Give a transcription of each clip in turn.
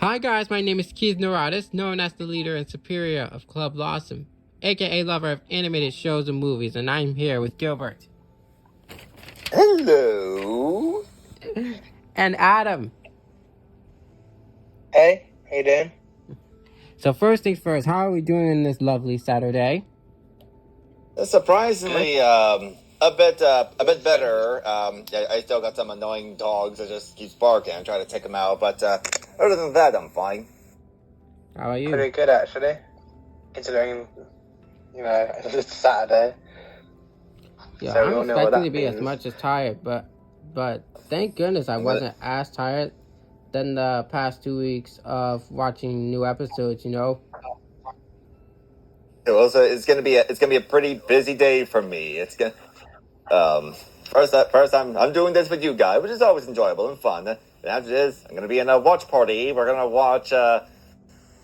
Hi guys, my name is Keith Neurotis, known as the leader and superior of Club LASM, aka lover of animated shows and movies, and I'm here with Gilbert. Hello. And Adam. Hey, how you doing? So first things first, how are we doing in this lovely Saturday? Surprisingly, a bit better. I still got some annoying dogs that just keeps barking. I'm trying to take them out, but other than that, I'm fine. How are you? Pretty good, actually. Considering, it's Saturday. Yeah, So we I'm all know what expecting to that be as means. much as tired, but thank goodness I wasn't as tired than the past 2 weeks of watching new episodes, It's gonna be a pretty busy day for me. It's gonna first I'm doing this with you guys, which is always enjoyable and fun. And after this, I'm gonna be in a watch party. We're gonna watch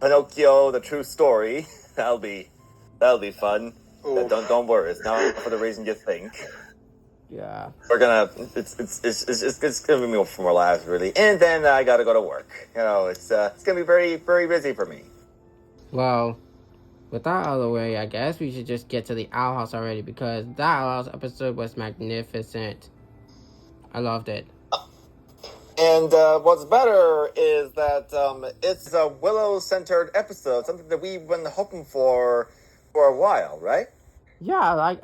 Pinocchio: The True Story. That'll be fun. Don't worry, it's not for the reason you think. Yeah. We're gonna it's gonna be more for more laughs really, and then I gotta go to work. It's gonna be very very busy for me. Well, with that out of the way, I guess we should just get to the Owl House already, because that Owl House episode was magnificent. I loved it. And what's better is that it's a Willow-centered episode, something that we've been hoping for a while, right? Yeah,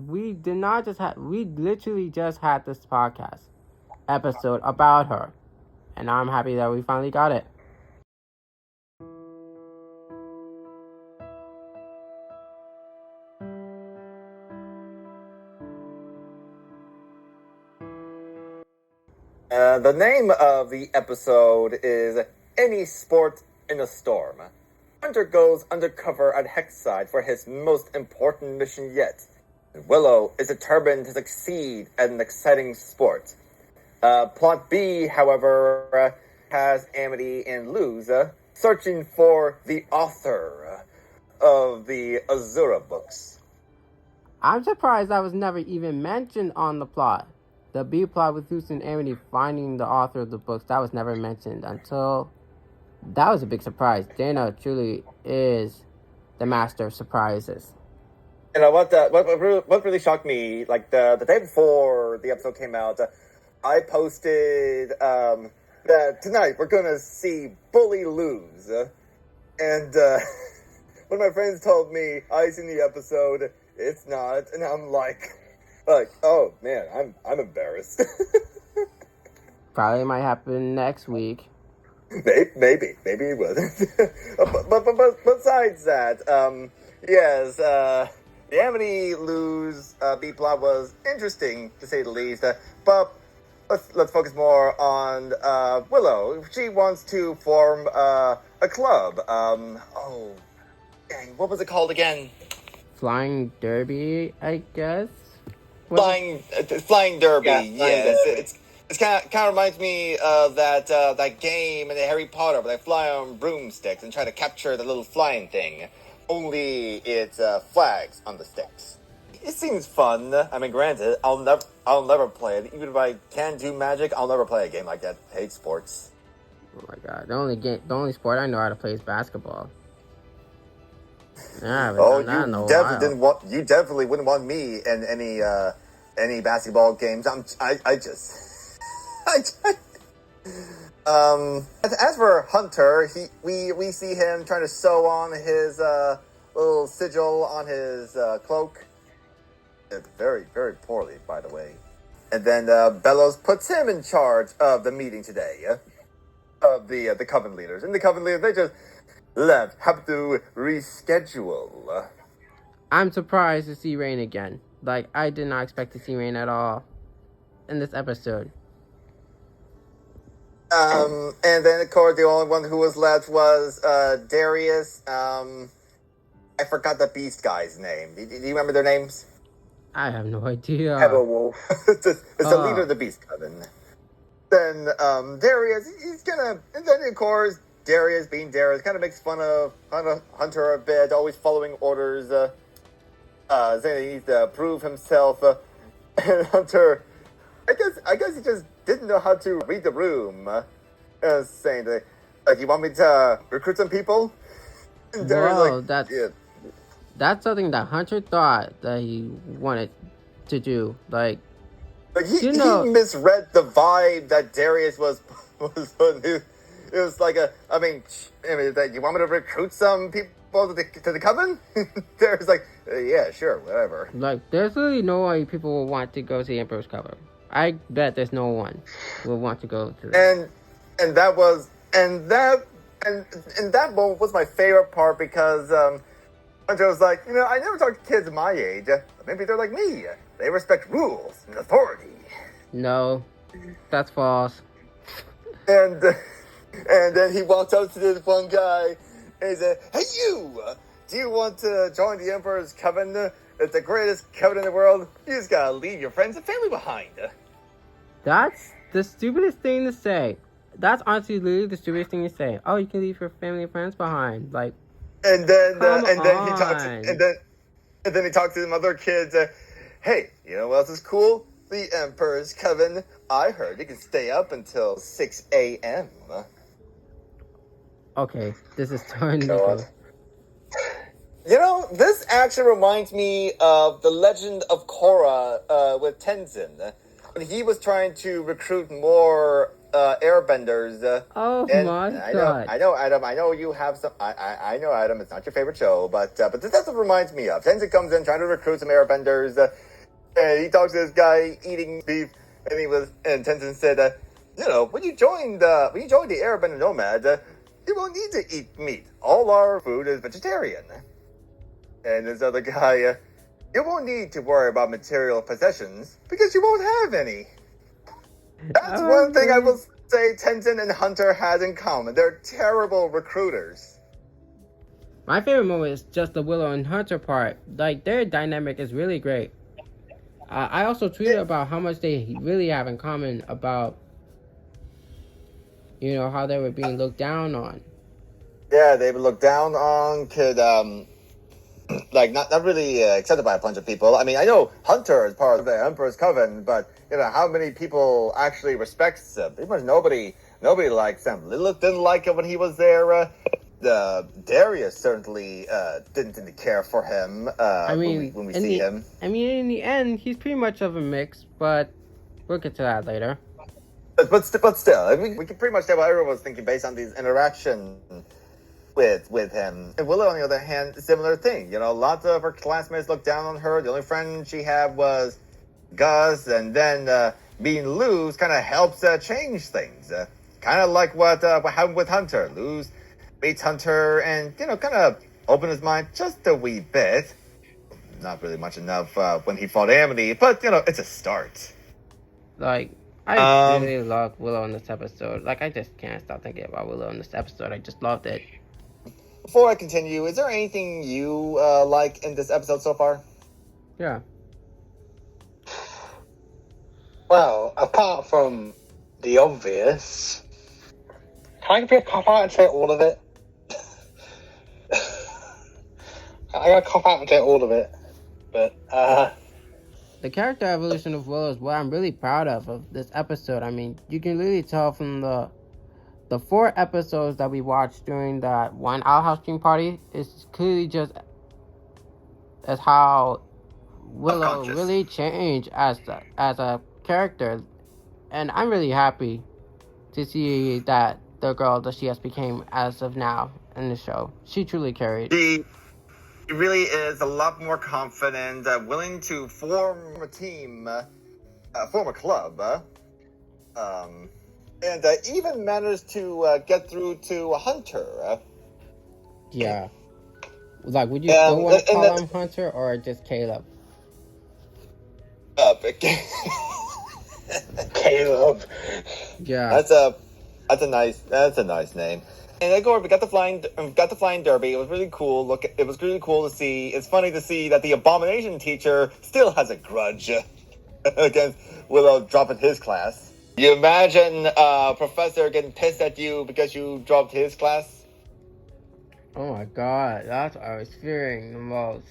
we did not just have, we literally just had this podcast episode about her, and I'm happy that we finally got it. The name of the episode is Any Sport in a Storm. Hunter goes undercover at Hexside for his most important mission yet. Willow is determined to succeed at an exciting sport. Plot B, however, has Amity and Luz searching for the author of the Azura books. I'm surprised that was never even mentioned on the plot. The B plot with Luz and Amity finding the author of the books, that was never mentioned until... That was a big surprise. Dana truly is the master of surprises. You know what really shocked me, like the day before the episode came out, I posted that tonight we're gonna see Bully Luz, and one of my friends told me I seen the episode, it's not, and I'm like, oh man, I'm embarrassed. Probably might happen next week. Maybe it will. but besides that, yes, the Amity Luz B plot was interesting to say the least. But let's focus more on Willow. She wants to form a club. Oh, dang, what was it called again? Flying Derby, I guess. Flying Derby. Yeah, yes, Derby. It's kind of reminds me of that game in Harry Potter where they fly on broomsticks and try to capture the little flying thing. Only it's flags on the sticks. It seems fun. I mean, granted, I'll never play it. Even if I can do magic, I'll never play a game like that. I hate sports. Oh my god! The only sport I know how to play is basketball. Yeah, You definitely wouldn't want me in any basketball games. As for Hunter, we see him trying to sew on his little sigil on his cloak. Very, very poorly, by the way. And then Bellows puts him in charge of the meeting today, of the Coven leaders. And the Coven leaders, they just have to reschedule. I'm surprised to see Rain again. Like, I did not expect to see Rain at all in this episode. And then, of course, the only one who was left was Darius. I forgot the Beast guy's name. Do you remember their names? I have no idea. Wolf. it's the leader of the Beast Coven. Then Darius, and then of course Darius, being Darius, kind of makes fun of Hunter a bit, always following orders, saying he needs to prove himself. And Hunter, I guess he just didn't know how to read the room. Saying that Like, you want me to recruit some people? And Darius Well, like, yeah. that's something that Hunter thought that he wanted to do. Like He know, misread the vibe that Darius was putting. It was like like, you want me to recruit some people to the coven? Darius like, yeah, sure, whatever. like there's really no way people will want to go to the Emperor's cover. I bet there's no one will want to go to that. And that moment was my favorite part because Hunter was like, I never talk to kids my age. Maybe they're like me. They respect rules and authority. No, that's false. And then he walked up to this one guy and he said, "Hey, you! Do you want to join the Emperor's Coven? It's the greatest coven in the world. You just gotta leave your friends and family behind." That's the stupidest thing to say. That's honestly literally the stupidest thing to say. Oh, you can leave your family and friends behind. Like, and then he talked to some other kids. Hey, you know what else is cool? The Emperor's Coven. I heard you can stay up until 6 a.m. Okay, this is turning God. into... This actually reminds me of the Legend of Korra with Tenzin. When he was trying to recruit more airbenders. Oh my god. I know, Adam. I know you have some... I know, Adam. It's not your favorite show, but that's what reminds me of. Tenzin comes in trying to recruit some airbenders. And he talks to this guy eating beef, and Tenzin said, when you join the Airbender Nomads, you won't need to eat meat. All our food is vegetarian. And this other guy, you won't need to worry about material possessions because you won't have any. That's one thing I will say Tenzin and Hunter has in common. They're terrible recruiters. My favorite moment is just the Willow and Hunter part. Like, their dynamic is really great. I also tweeted about how much they really have in common about, how they were being looked down on. Yeah, they were looked down on, not really accepted by a bunch of people. I mean, I know Hunter is part of the Emperor's Coven, but, how many people actually respects him? Pretty much nobody likes him. Lilith didn't like him when he was there. Darius certainly didn't care for him when we see him. I mean, in the end, he's pretty much of a mix, but we'll get to that later. But still, we can pretty much say what everyone was thinking based on these interactions with him. And Willow, on the other hand, similar thing. Lots of her classmates looked down on her. The only friend she had was Gus, and then being Luz kind of helps change things. Kind of like what happened with Hunter. Luz meets Hunter and, kind of open his mind just a wee bit. Not really much enough when he fought Amity, but, it's a start. Like, I really loved Willow in this episode. Like, I just can't stop thinking about Willow in this episode. I just loved it. Before I continue, is there anything you like in this episode so far? Yeah. Well, apart from the obvious, can I be a cop out and say all of it? I gotta cop out and say all of it, but the character evolution of Willow is what I'm really proud of this episode. I mean, you can really tell from the 4 episodes that we watched during that one Owl House stream party is clearly just as how Willow really changed as a character, and I'm really happy to see that the girl that she has became as of now in the show. She truly carried. She really is a lot more confident, willing to form a team, form a club, and even managed to get through to Hunter. Yeah. Like, would you still want to call him Hunter or just Caleb? Caleb. Yeah. That's a nice name. And then we got the flying derby. It was really cool. It was really cool to see. It's funny to see that the Abomination teacher still has a grudge against Willow dropping his class. You imagine a professor getting pissed at you because you dropped his class? Oh my god, that's what I was fearing the most.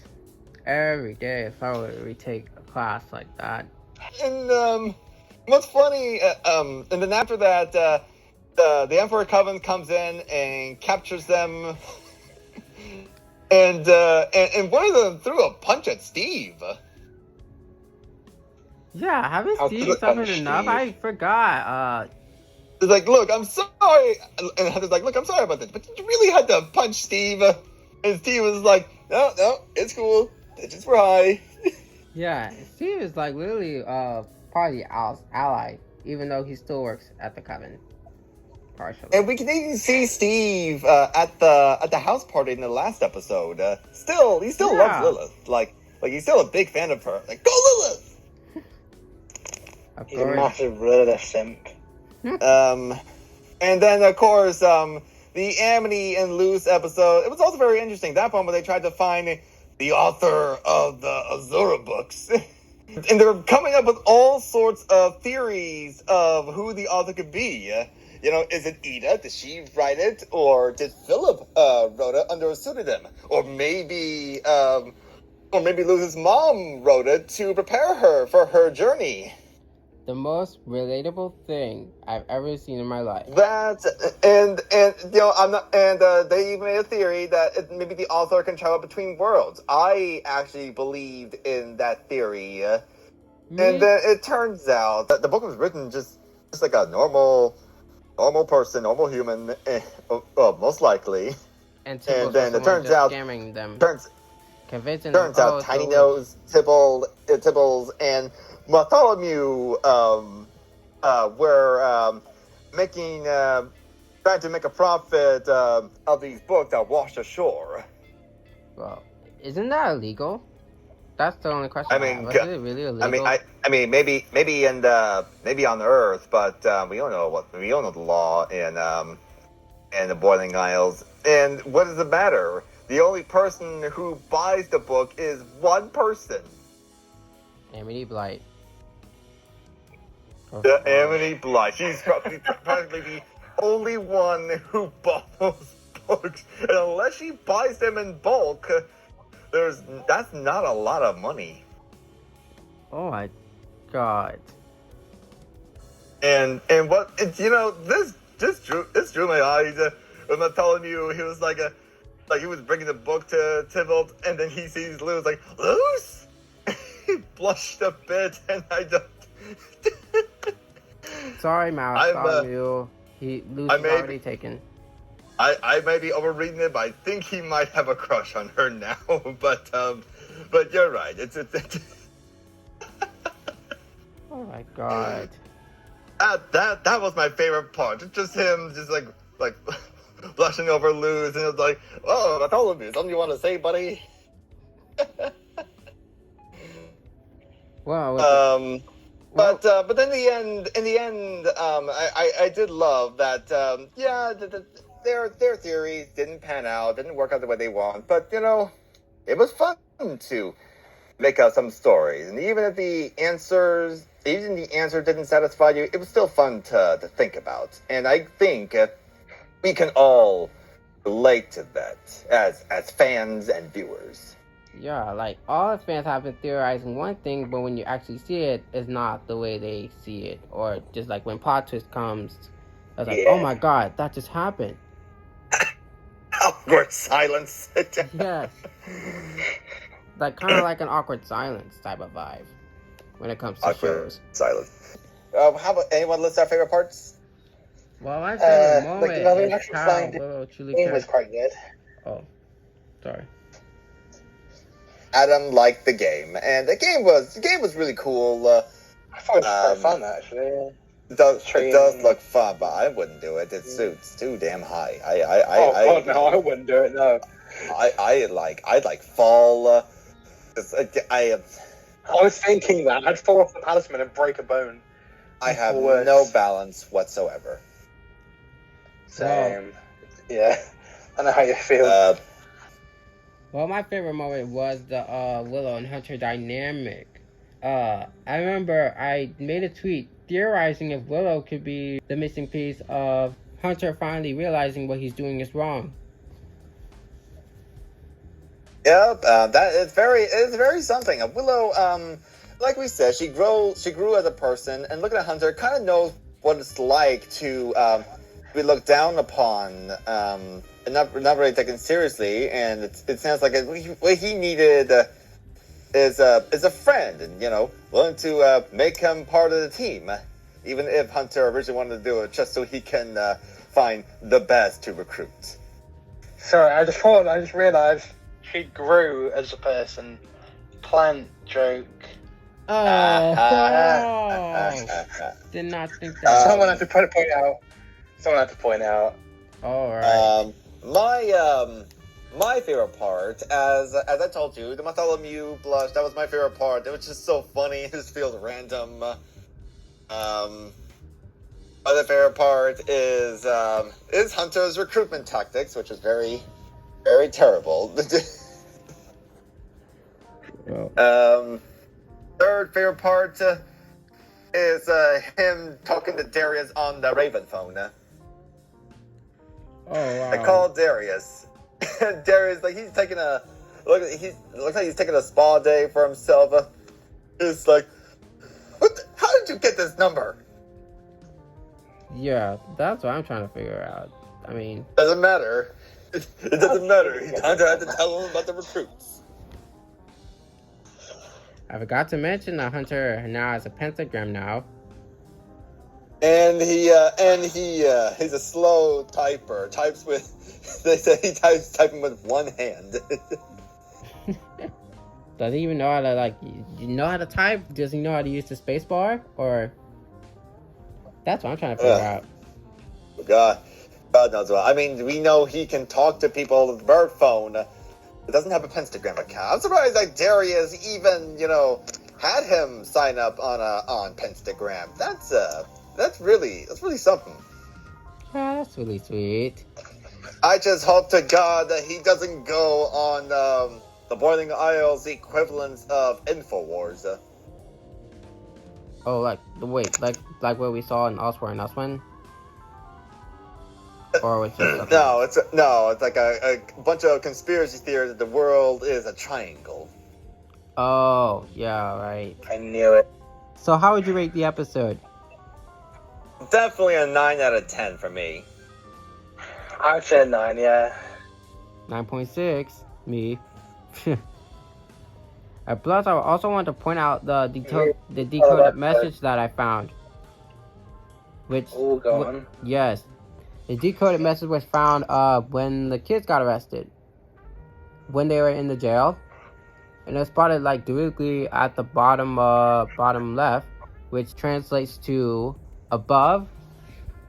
Every day if I were to retake a class like that. And what's funny, and then after that, the Emperor Coven comes in and captures them, and one of them threw a punch at Steve. Yeah, haven't How Steve good suffered punch, enough? Steve. I forgot. It's like, look, I'm sorry, and Hunter's like, look, I'm sorry about this, but you really had to punch Steve. And Steve was like, no, it's cool. Digits were high. Yeah, Steve is like literally part of the ally, even though he still works at the Coven. Partially. And we can even see Steve at the house party in the last episode. He still loves Lilith. Like he's still a big fan of her. Like, go Lilith! Of He's a course. massive Lilith simp. And then of course, the Amity and Luce episode. It was also very interesting. That one where they tried to find the author of the Azura books. And they're coming up with all sorts of theories of who the author could be. Is it Ida? Did she write it? Or did Philip wrote it under a pseudonym? Or maybe Luce's mom wrote it to prepare her for her journey. The most relatable thing I've ever seen in my life. They even made a theory that maybe the author can travel between worlds. I actually believed in that theory, and then it turns out that the book was written just like a normal person, normal human, most likely. And then it turns out scamming them. Convincing turns out Tiny Nose, Tibbles, and Bartholomew were trying to make a profit of these books that washed ashore. Well, isn't that illegal? That's the only question. I mean, is it really illegal? I mean, maybe maybe on Earth, but we don't know the law in the Boiling Isles. And what does it matter? The only person who buys the book is one person. Amity Blight. The Amity Blight. She's probably the only one who bought those books. And unless she buys them in bulk, that's not a lot of money. Oh my god. And what this drew my eyes. When I'm telling you, he was like he was bringing the book to Tybalt, and then he sees Luce, like, Luce? He blushed a bit, and I don't. Sorry, Mouse. Luce is already taken. I may be overreading it, but I think he might have a crush on her now. But you're right. It's Oh my god. That was my favorite part. It's just him, just like blushing over Luce, and it was like, oh, I told you, something you want to say, buddy? Well, but then in the end, I did love that. Their theories didn't pan out, didn't work out the way they want. But it was fun to make up some stories, and even if the answer didn't satisfy you, it was still fun to think about. And I think we can all relate to that as fans and viewers. Yeah, like, all the fans have been theorizing one thing, but when you actually see it, it's not the way they see it. Or just like when plot twist comes, I was like, oh my god, that just happened. Awkward silence. Yes. Like, kind of like an awkward silence type of vibe when it comes to shows. Silence. How about anyone list our favorite parts? Well, my favorite moment the is how Willow truly game was quite good. Oh, sorry. Adam liked the game, and the game was really cool. I thought it was quite fun, actually. It does look fun, but I wouldn't do it. It's too damn high. I wouldn't do it. No. I'd like fall. I was thinking that I'd fall off the talisman and break a bone. I have no balance whatsoever. Same. Yeah. I know how you feel. Well, my favorite moment was the Willow and Hunter dynamic. I remember I made a tweet theorizing if Willow could be the missing piece of Hunter finally realizing what he's doing is wrong. Yep, that is very something. Willow, like we said, she grew as a person, and looking at Hunter, kind of knows what it's like to be looked down upon, and not really taken seriously. And it sounds like what he needed is a friend, and willing to make him part of the team, even if Hunter originally wanted to do it just so he can find the best to recruit. Sorry, I just realised she grew as a person. Plant joke. Oh, did not think that. Someone had to point out. All right. My favorite part, as I told you, the Bartholomew blush, that was my favorite part. It was just so funny. It just feels random. Other favorite part is Hunter's recruitment tactics, which is very, very terrible. Well. Third favorite part is him talking to Darius on the Raven phone. Oh wow. I called Darius. Darius, like, he's taking looks like he's taking a spa day for himself. It's like, how did you get this number? Yeah, that's what I'm trying to figure out. I mean, Doesn't matter. It doesn't matter. Hunter had to tell him about the recruits. I forgot to mention that Hunter now has a pentagram now. And he's a slow typer. Types with, they say he typing with one hand. Does he even know how to how to type? Does he know how to use the space bar? Or that's what I'm trying to figure out. God knows what. I mean, we know he can talk to people with the bird phone. It doesn't have a Pentagram account. I'm surprised that Darius even, had him sign up on Pentagram. That's really something. Yeah, that's really sweet. I just hope to God that he doesn't go on the Boiling Isles equivalent of InfoWars. Oh, like what we saw in Elsewhere and Elsewhere? Or was it it's like a bunch of conspiracy theories that the world is a triangle. Oh, yeah, right. I knew it. So how would you rate the episode? Definitely a 9 out of 10 for me. I would say 9, yeah. 9.6, me. Plus, I also want to point out the decoded message that I found. Which, Oh, go on. yes, the decoded message was found when the kids got arrested, when they were in the jail, and it was spotted directly at the bottom left, which translates to above.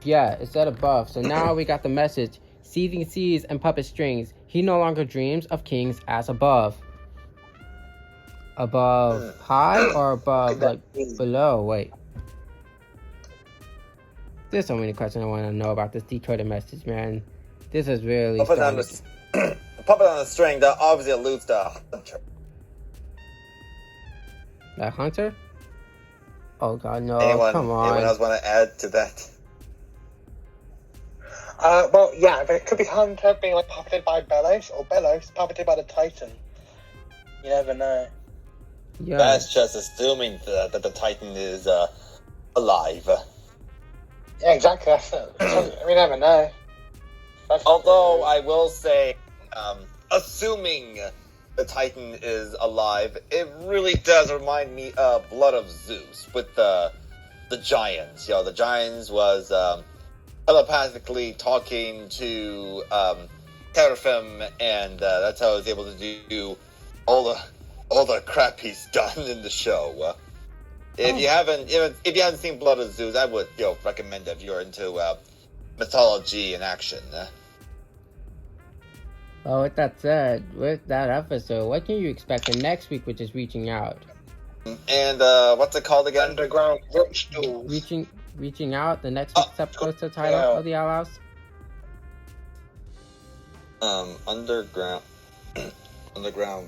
Yeah, it said above. So now we got the message: seething seas and puppet strings. He no longer dreams of kings as above. Above high or above below? Wait. There's so many questions I want to know about this decoded message, man. This is really Puppet on the string that obviously alludes to Hunter. That Hunter? Oh god, no! Come on. Anyone else want to add to that? Well, yeah, but it could be Hunter being puppeted by Bellows, or Bellows puppeted by the Titan. You never know. Yeah. That's just assuming that the Titan is alive. Yeah, exactly. That's it. We never know. Although I will say, assuming the Titan is alive, it really does remind me of Blood of Zeus with the Giants. The Giants was telepathically talking to Teraphim, and that's how I was able to do all the crap he's done in the show. If you haven't seen Blood of Zeus, I would recommend it if you're into mythology and action. Well, with that said, with that episode, what can you expect for next week, which is Reaching Out? And what's it called again? Underground Rookstools. Reaching Out, the next week's episode to title of the Outlaws? Underground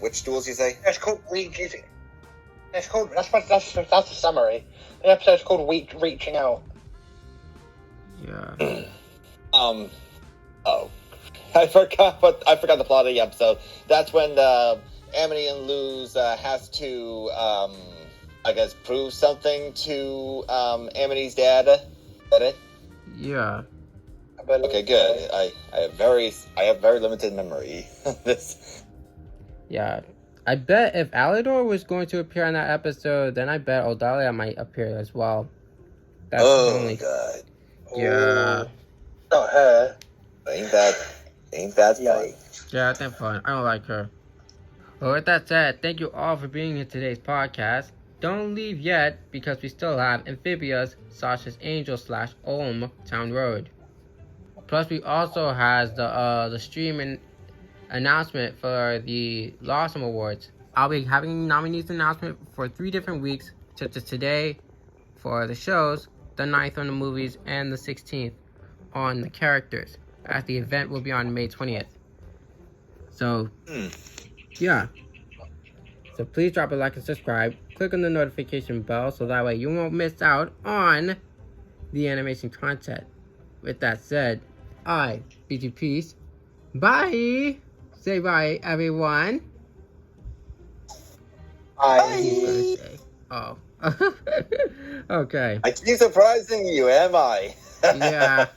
which duels you say? It's called Reaching. It's called that's the summary. The episode's called Reaching Out. Yeah. I forgot the plot of the episode. That's when Amity and Luz has to prove something to Amity's dad. Is that it? Yeah. Okay, good. I have very limited memory. This. Yeah. I bet if Alidor was going to appear in that episode, then I bet Odalia might appear as well. That's the only. God. Yeah. Not her. Ain't that funny? Yeah, that's fun. I don't like her. Well, with that said, thank you all for being in today's podcast. Don't leave yet because we still have Amphibia's Sasha's Angel / Ulm Town Road. Plus, we also has the streaming announcement for the LASM Awards. I'll be having nominees announcement for 3 different weeks, such as today for the shows, the 9th on the movies, and the 16th on the characters, as the event will be on May 20th. So, yeah. So please drop a like and subscribe. Click on the notification bell so that way you won't miss out on the animation content. With that said, I bid you peace. Bye! Say bye, everyone. I. Oh. Okay. I keep surprising you, am I? Yeah.